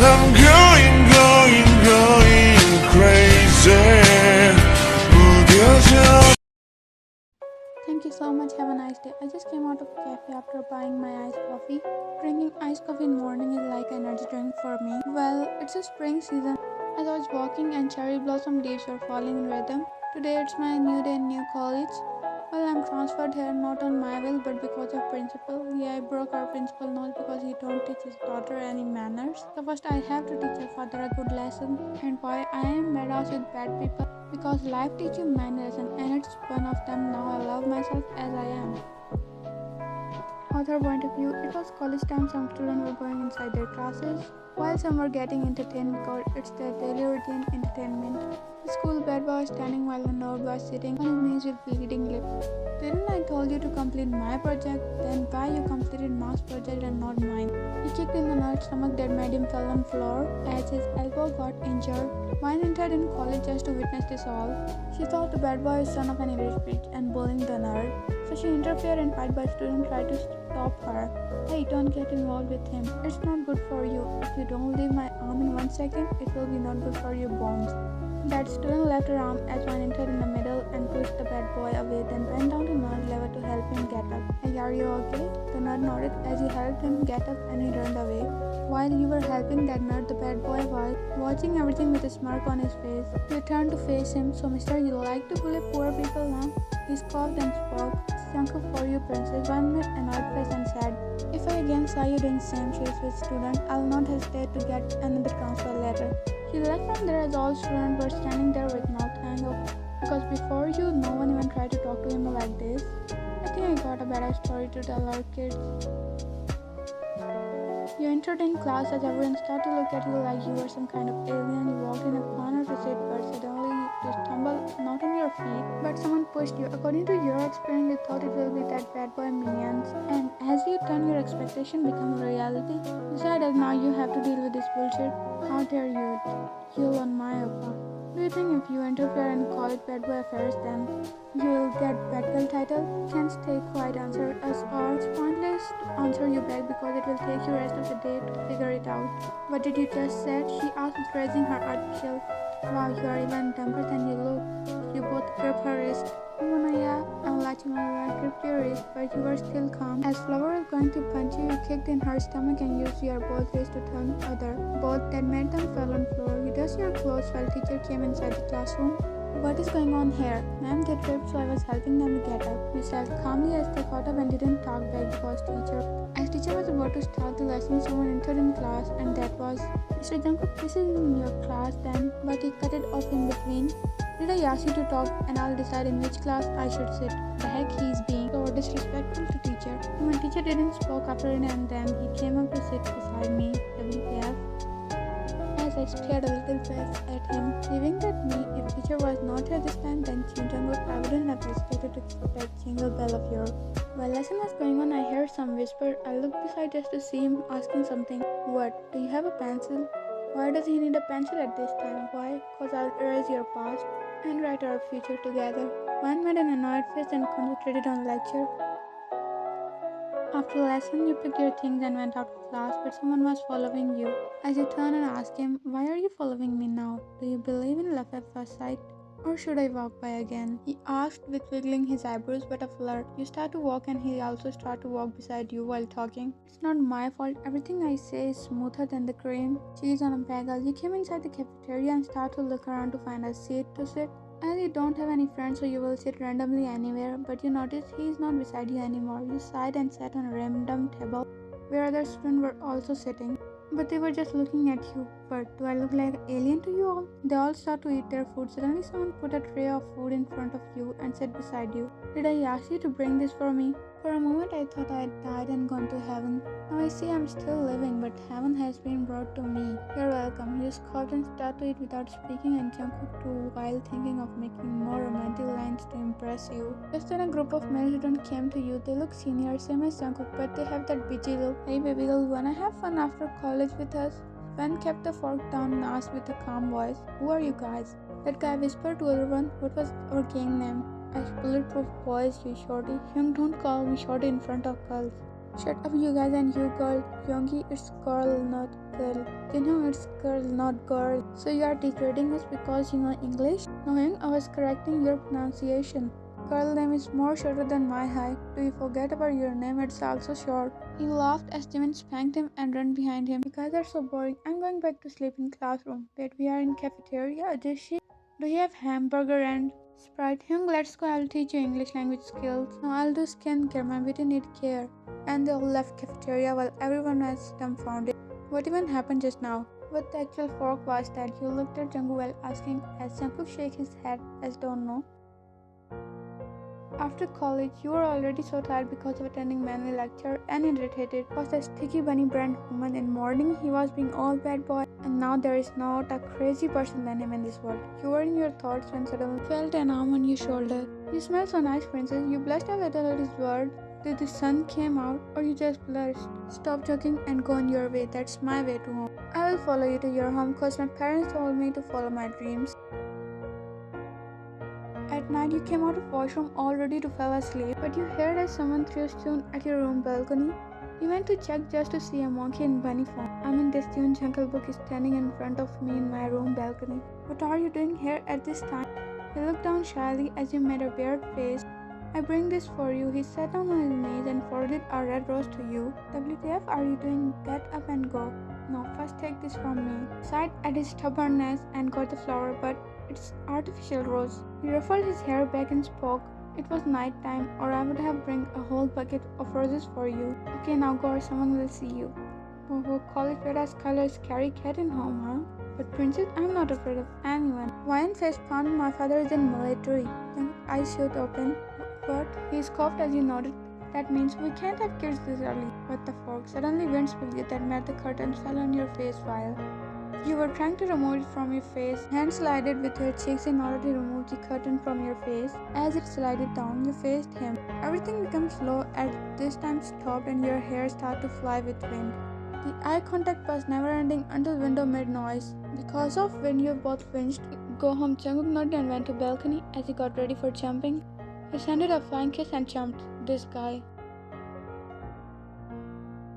I'm going crazy. 무뎌져. Thank you so much. Have a nice day. I just came out of a cafe after buying my iced coffee. Drinking iced coffee in morning is like an energy drink for me. Well, it's a spring season. As I was walking and cherry blossom leaves were falling in rhythm. Today it's my new day in new college. Well, I'm transferred here not on my will but because of principal. Yeah, I broke our principal not because he don't teach his daughter any manners. So first I have to teach her father a good lesson. And why I am badass with bad people? Because life teaches you many lessons and it's one of them. Now I love myself as I am. Other point of view, it was college time. Some students were going inside their classes while some were getting entertained because it's their daily routine entertainment. The school bad boy was standing while the nerd was sitting on his knees with bleeding lips. Didn't I told you to complete my project? Then why you completed Mark's project and not mine? He kicked in the nerd's stomach that made him fall on floor as his elbow got injured. Mine entered in college just to witness this all. She thought the bad boy is son of an English bitch and bullying the nerd. So she interfered and fight by student tried to stop her. Hey, don't get involved with him. It's not good for you. If you don't leave my arm in 1 second, it will be not good for your bones. That student left her arm as one entered in the middle and pushed the bad boy away, then went down to nerd level to help him get up. Hey, are you okay? The nerd nodded as you helped him get up and he turned away. While you were helping that nerd, the bad boy was watching everything with a smirk on his face. You turned to face him. So, mister, you like to bully poor people, huh? He scoffed and spoke. Jungkookff for you, princess. One made annoyed face and said, if I again saw you doing same shit with student, I'll not hesitate to get another transfer letter. He left from there as all students were standing there with mouth hanging up. Because before you, no one even tried to talk to him like this. I think I got a better story to tell our kids. You entered in class as everyone started to look at you like you were some kind of alien. You walked in a corner to sit, but suddenly you stumbled not on your feet, but someone pushed you. According to your experience, you thought it will be that bad boy minions. And as you turn, your expectation become reality. You decided now you have to deal with this bullshit. How dare you? You'll on my upper. Do you think if you interfere and call it bad boy affairs, then you'll get bad girl title? Can't stay quiet, answer us, or it's pointless to answer you back because it will take you rest of the day to figure it out. What did you just said? She asked, raising her artificial. Wow, you are even dumber than you look. You both grip her wrist. Manaya, I'm latching on and gripped your wrist, but you were still calm. As Flower was going to punch you, you kicked in her stomach and used your both wrists to turn other. Both that made them fall on floor. You dust your clothes while teacher came inside the classroom. What is going on here? Ma'am, they tripped, so I was helping them to get up. You said calmly as they got up and didn't talk back because as teacher was about to start the lesson, someone entered in class and that was Mr. Jungkookff, this is in your class then, but he cut it off in between. Did I ask you to talk and I'll decide in which class I should sit? The heck he's being so disrespectful to teacher. And when teacher didn't spoke after it and then he came up to sit beside me, WTF. As I stared a little fast at him, leaving that me, if teacher was not here this time, then Jungkookff, I wouldn't have hesitated to accept that jingle bell of yours. While lesson was going on, I heard some whisper. I looked beside just to see him asking something. What? Do you have a pencil? Why does he need a pencil at this time? Why? Cause I'll erase your past and write our future together. One made an annoyed face and concentrated on lecture. After lesson, you picked your things and went out of class, but someone was following you. As you turned and asked him, why are you following me now? Do you believe in love at first sight? Or should I walk by again? He asked with wiggling his eyebrows but a flirt. You start to walk and he also start to walk beside you while talking. It's not my fault. Everything I say is smoother than the cream cheese on a bagel. You came inside the cafeteria and start to look around to find a seat to sit. As you don't have any friends so you will sit randomly anywhere, but you notice he is not beside you anymore. You sighed and sat on a random table where other students were also sitting. But they were just looking at you. But do I look like an alien to you all? They all start to eat their food. Suddenly someone put a tray of food in front of you and sat beside you. Did I ask you to bring this for me? For a moment I thought I had died and gone to heaven. Now I see I'm still living, but heaven has been brought to me. You're welcome. You scoffed and started to eat without speaking and Jungkookff too while thinking of making more romantic lines to impress you. Just then a group of male students came to you. They look senior, same as Jungkookff, but they have that bitchy look. Hey baby girl, wanna have fun after college with us? Fan kept the fork down and asked with a calm voice, who are you guys? That guy whispered to the other one, what was our gang name? As bulletproof boys, you shorty. Young, don't call me shorty in front of girls. Shut up, you guys, and you girl. Youngie, it's girl, not girl. You know it's girl, not girl. So you are degrading us because you know English? Knowing I was correcting your pronunciation. Girl name is more shorter than my height. Do you forget about your name? It's also short. He laughed as Jimin spanked him and ran behind him. You guys are so boring. I'm going back to sleep in classroom. Wait, we are in cafeteria? Do you have hamburger and Sprite? Hyung, let's go. I'll teach you English language skills. No, I'll do skincare. My beauty need care. And they all left cafeteria while everyone was dumbfounded. What even happened just now? What the actual fork was that? You looked at Jungkook while asking as Jungkook shook his head as don't know. After college, you were already so tired because of attending manual lecture and irritated. Was the sticky bunny brand woman in morning? He was being all bad boy, and now there is not a crazy person than him in this world. You were in your thoughts when suddenly felt an arm on your shoulder. You smell so nice, princess. You blushed a little at his word. Did the sun came out, or you just blushed? Stop joking and go on your way. That's my way to home. I will follow you to your home cause my parents told me to follow my dreams. At night, you came out of washroom all ready to fall asleep, but you heard as someone threw a stone at your room balcony. You went to check just to see a monkey in bunny form. I mean, this June Jungkookff is standing in front of me in my room balcony. What are you doing here at this time? He looked down shyly as you made a weird face. I bring this for you. He sat down on his knees and forwarded a red rose to you. WTF are you doing? Get up and go. No, first take this from me. Sighed at his stubbornness and got the flower, but it's artificial rose. He ruffled his hair back and spoke. It was night time, or I would have bring a whole bucket of roses for you. Okay, now go or someone will see you. Oh, college red as color scary cat in home, huh? But princess, I'm not afraid of anyone. Why face palm? My father is in military. Young eyes showed open. What? He scoffed as he nodded. That means we can't have kids this early. What the fork? Suddenly winds blew that made the curtains fell on your face while you were trying to remove it from your face. Hand slided with her cheeks in order to remove the curtain from your face. As it slided down, you faced him. Everything became slow at this time stopped and your hair started to fly with wind. The eye contact was never ending until window made noise. Because of wind, you both winched. Go home, Jungkook nodded and went to balcony as he got ready for jumping. He sent a flying kiss and jumped. This guy.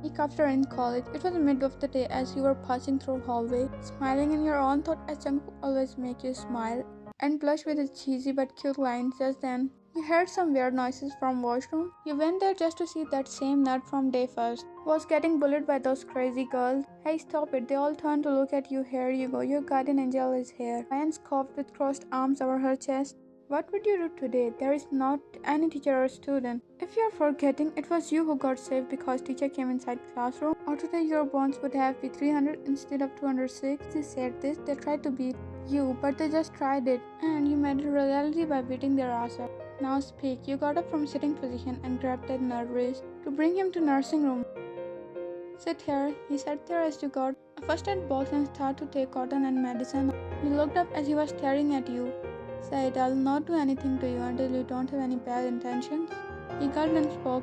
Week after in college, it was the mid of the day as you were passing through hallway, smiling in your own thought as Jungkook always make you smile, and blush with his cheesy but cute lines. Just then, you heard some weird noises from washroom. You went there just to see that same nerd from day first was getting bullied by those crazy girls. Hey, stop it! They all turned to look at you. Here you go. Your guardian angel is here. Ryan scoffed with crossed arms over her chest. What would you do today? There is not any teacher or student. If you are forgetting, it was you who got saved because teacher came inside classroom. Or today your bonds would have been 300 instead of 206. They said this, they tried to beat you, but they just tried it. And you made it reality by beating their ass up. Now speak. You got up from sitting position and grabbed that nerd wrist to bring him to nursing room. Sit here. He sat there as you got a first aid box and started to take cotton and medicine. You looked up as he was staring at you. Said, I'll not do anything to you until you don't have any bad intentions. He gulped and spoke.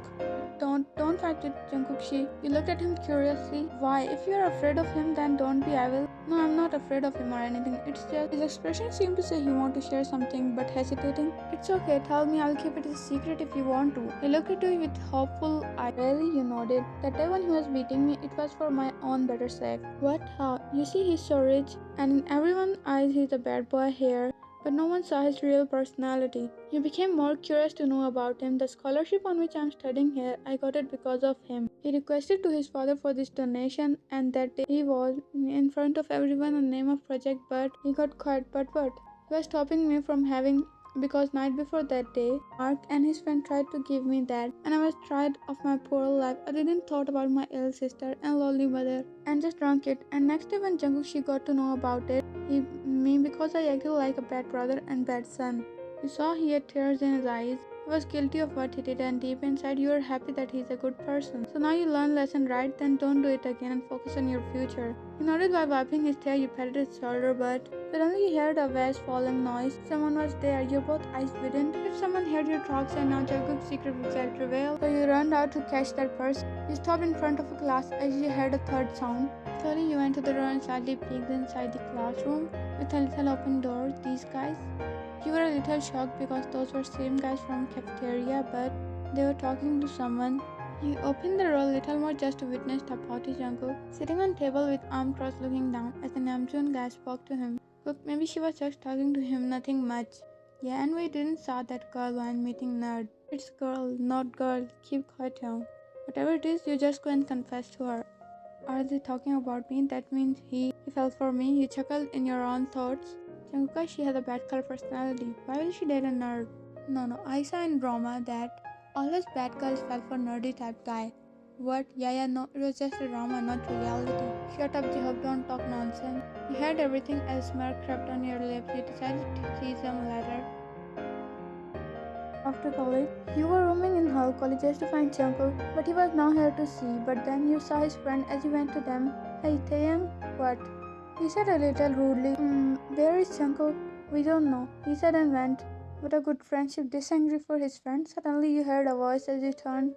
Don't fight with Jungkookff. You looked at him curiously. Why? If you are afraid of him, then don't be. I will. No, I'm not afraid of him or anything. It's just his expression seemed to say he wanted to share something, but hesitating. It's okay. Tell me. I'll keep it a secret if you want to. He looked at you with hopeful eyes. Really? You nodded. That day when he was beating me, it was for my own better sake. What? How? You see, he's so rich, and in everyone's eyes, he's a bad boy here. But no one saw his real personality. You became more curious to know about him. The scholarship on which I'm studying here, I got it because of him. He requested to his father for this donation, and that day he was in front of everyone on the name of project, but he got quiet. But what? He was stopping me from having because night before that day, Mark and his friend tried to give me that, and I was tired of my poor life. I didn't thought about my ill sister and lonely mother, and just drunk it. And next day when Jungkook got to know about it, me because I acted like a bad brother and bad son. You saw he had tears in his eyes. He was guilty of what he did, and deep inside you are happy that he's a good person. So now you learn lesson right, then don't do it again and focus on your future. He nodded while wiping his tear. You patted his shoulder, but suddenly you heard a vast falling noise. Someone was there. Your both eyes widened. If someone heard your talks and now Jungkook's secret would get revealed, so you ran out to catch that person. You stopped in front of a class as you heard a third sound. Slowly you went to the door and slightly peeked inside the classroom with a little open door. These guys? You were a little shocked because those were same guys from cafeteria, but they were talking to someone. He opened the door a little more just to witness the potty Jungkook sitting on table with arm crossed looking down as the Namjoon guy spoke to him. Cook, maybe she was just talking to him, nothing much. Yeah, and we didn't saw that girl while meeting nerd. It's girl, not girl. Keep quiet now. Whatever it is, you just go and confess to her. Are they talking about me? That means he fell for me. You chuckled in your own thoughts. Jungkook, she has a bad girl personality. Why will she date a nerd? No, I saw in drama that always bad girls fell for nerdy type guy. What? Yeah, no, it was just a drama, not reality. Shut up, Jacob, don't talk nonsense. You heard everything as smirk crept on your lips. You decided to tease them later. After college, you were roaming in Hull College just to find Jungkook, but he was now here to see. But then you saw his friend as you went to them. Hey, Taeyang, what? He said a little rudely, where is Jungkook? We don't know, he said and went. What a good friendship, this angry for his friend. Suddenly you heard a voice as you turned.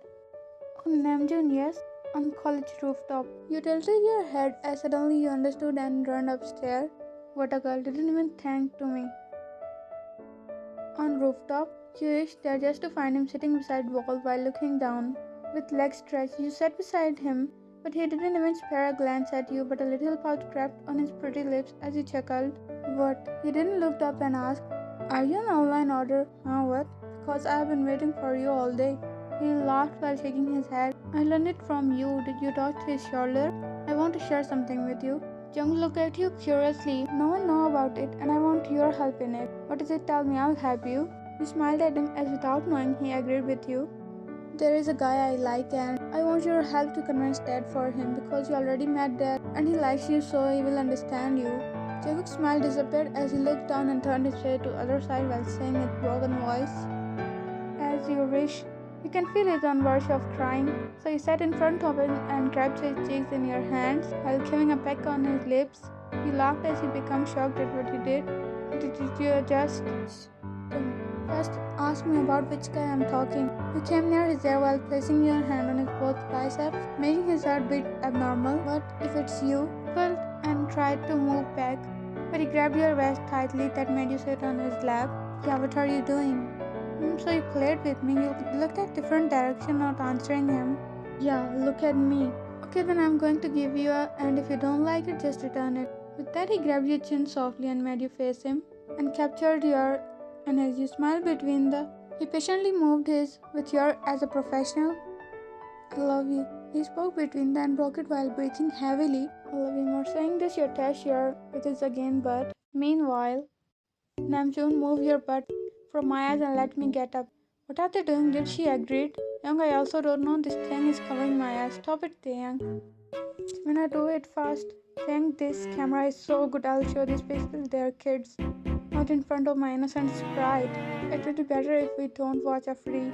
Oh, Namjoon, yes, on college rooftop. You tilted your head as suddenly you understood and ran upstairs. What a girl, didn't even thank to me. On rooftop, you reached there just to find him sitting beside wall while looking down. With legs stretched, you sat beside him, but he didn't even spare a glance at you, but a little pout crept on his pretty lips as he chuckled. What? He didn't look up and ask, are you an online order? Huh, what? Because I have been waiting for you all day. He laughed while shaking his head. I learned it from you. Did you touch his shoulder? I want to share something with you. Jung looked at you curiously. No one knows about it and I want your help in it. What is it? Tell me, I'll help you. You smiled at him as without knowing he agreed with you. There is a guy I like and I want your help to convince Dad for him because you already met Dad and he likes you so he will understand you. Jungkook's smile disappeared as he looked down and turned his face to the other side while saying with broken voice, as you wish. You can feel it on verge of crying. So you sat in front of him and grabbed his cheeks in your hands while giving a peck on his lips. You laughed as he became shocked at what he did. Did you just ask me about which guy I'm talking? You came near his ear while placing your hand on his both biceps, making his heart beat abnormal. What if it's you? Felt and tried to move back, but he grabbed your waist tightly that made you sit on his lap. Yeah, what are you doing? So you played with me. You looked at different direction, not answering him. Yeah, look at me. Okay, then I'm going to give you and if you don't like it, just return it. With that, he grabbed your chin softly and made you face him and captured your, and as you smiled he patiently moved his with your as a professional. I love you. He spoke between them and broke it while breathing heavily. I love you more. Saying this, you touched your with his again, but meanwhile, Namjoon, move your butt from my eyes and let me get up. What are they doing? Did she agree? Young, I also don't know. This thing is covering my eyes. Stop it, Taeyang. When I do it fast. Taeyang, this camera is so good. I'll show these people their kids. Not in front of my innocent sprite. It would be better if we don't watch a free.